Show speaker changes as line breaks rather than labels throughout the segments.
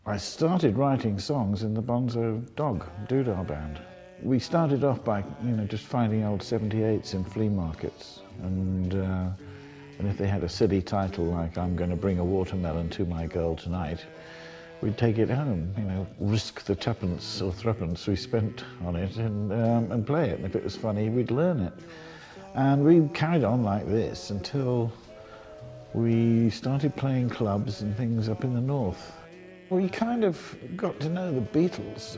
I started writing songs in the Bonzo Dog Doodah band. We started off by, just finding old 78s in flea markets, and if they had a silly title like "I'm going to bring a watermelon to my girl tonight," we'd take it home, risk the tuppence or threepence we spent on it and play it. And if it was funny, we'd learn it. And we carried on like this until we started playing clubs and things up in the north. We kind of got to know the Beatles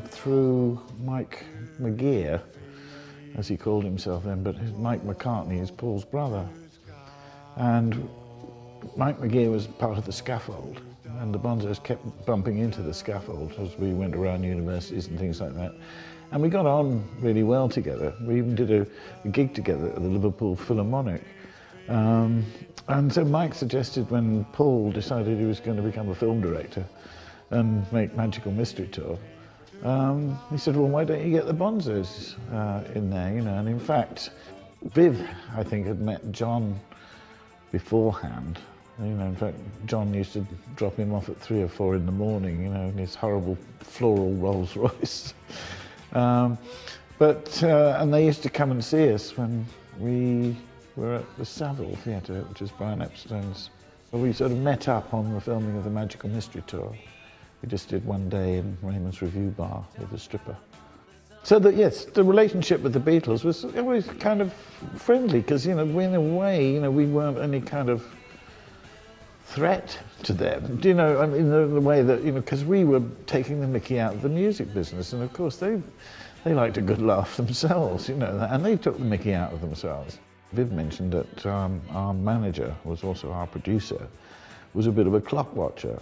through Mike McGear, as he called himself then, but Mike McCartney is Paul's brother. And Mike McGear was part of the scaffold, and the Bonzos kept bumping into the scaffold as we went around universities and things like that. And we got on really well together. We even did a gig together at the Liverpool Philharmonic. And so Mike suggested, when Paul decided he was going to become a film director and make Magical Mystery Tour, he said, well, why don't you get the Bonzos in there, And in fact, Viv, I think, had met John beforehand. In fact, John used to drop him off at 3 or 4 in the morning, in his horrible floral Rolls Royce. And they used to come and see us when we were at the Savile Theatre, which is Brian Epstein's. We sort of met up on the filming of the Magical Mystery Tour. We just did one day in Raymond's Review Bar with a stripper. So that, yes, the relationship with the Beatles was always kind of friendly, because, in a way, we weren't any kind of threat to them. I mean, the way that, because we were taking the mickey out of the music business, and of course they liked a good laugh themselves, and they took the mickey out of themselves. Viv mentioned that our manager was also our producer, was a bit of a clock watcher.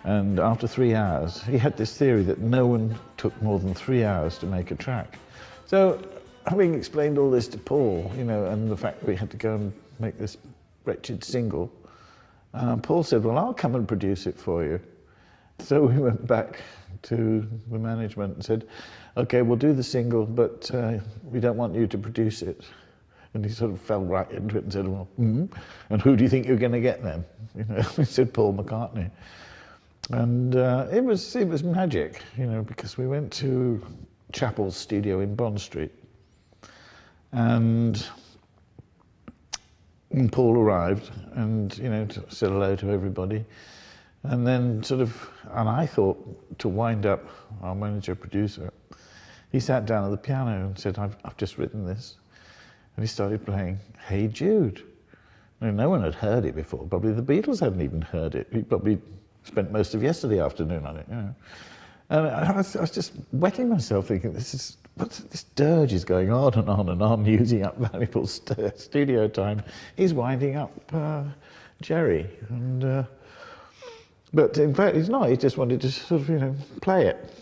And after 3 hours, he had this theory that no one took more than 3 hours to make a track. So, having explained all this to Paul, and the fact that we had to go and make this wretched single, Paul said, well, I'll come and produce it for you. So we went back to the management and said, okay, we'll do the single, but we don't want you to produce it. And he sort of fell right into it and said, well, and who do you think you're going to get then? He said, Paul McCartney. And it was magic, because we went to Chappell's studio in Bond Street, and Paul arrived and, said hello to everybody. And then and I thought, to wind up our manager-producer, he sat down at the piano and said, I've just written this. And he started playing Hey Jude. No one had heard it before. Probably the Beatles hadn't even heard it. He probably spent most of yesterday afternoon on it, And I was just wetting myself thinking, this dirge is going on and on and on, using up valuable studio time. He's winding up Jerry. But in fact, he's not. He just wanted to play it.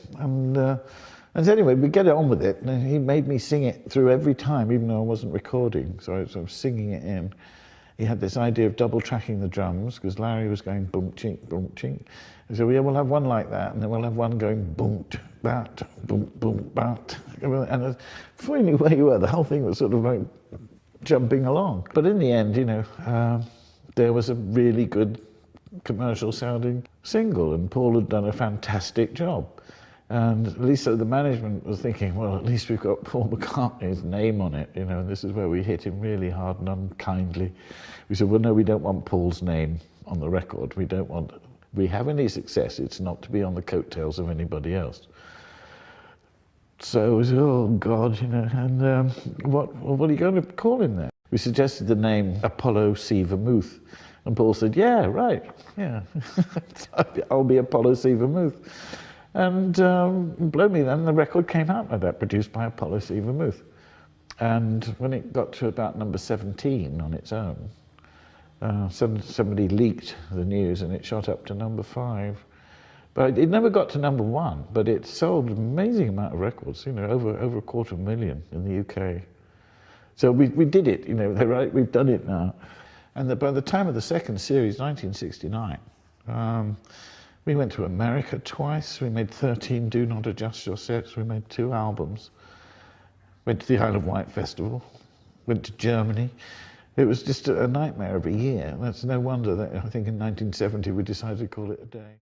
And so anyway, we get on with it, and he made me sing it through every time, even though I wasn't recording, so I was singing it in. He had this idea of double tracking the drums, because Larry was going boom chink, boom chink. And so we'll have one like that, and then we'll have one going boom bat, boom boom bat. And before you knew where you were, the whole thing was sort of like jumping along. But in the end, there was a really good commercial sounding single, and Paul had done a fantastic job. And at least the management was thinking, well, at least we've got Paul McCartney's name on it, and this is where we hit him really hard and unkindly. We said, well, no, we don't want Paul's name on the record. We have any success, it's not to be on the coattails of anybody else. So we said, oh, God, and what are you going to call him then? We suggested the name Apollo C. Vermouth. And Paul said, yeah, right, yeah, I'll be Apollo C. Vermouth. And blow me then, the record came out like that, produced by Apollo C. Vermouth. And when it got to about number 17 on its own, somebody leaked the news and it shot up to number 5. But it never got to number 1, but it sold an amazing amount of records, over 250,000 in the UK. So we did it, they're right, we've done it now. And by the time of the second series, 1969, we went to America twice. We made 13 Do Not Adjust Your Sets. We made 2 albums. Went to the Isle of Wight Festival. Went to Germany. It was just a nightmare of a year. That's no wonder that I think in 1970 we decided to call it a day.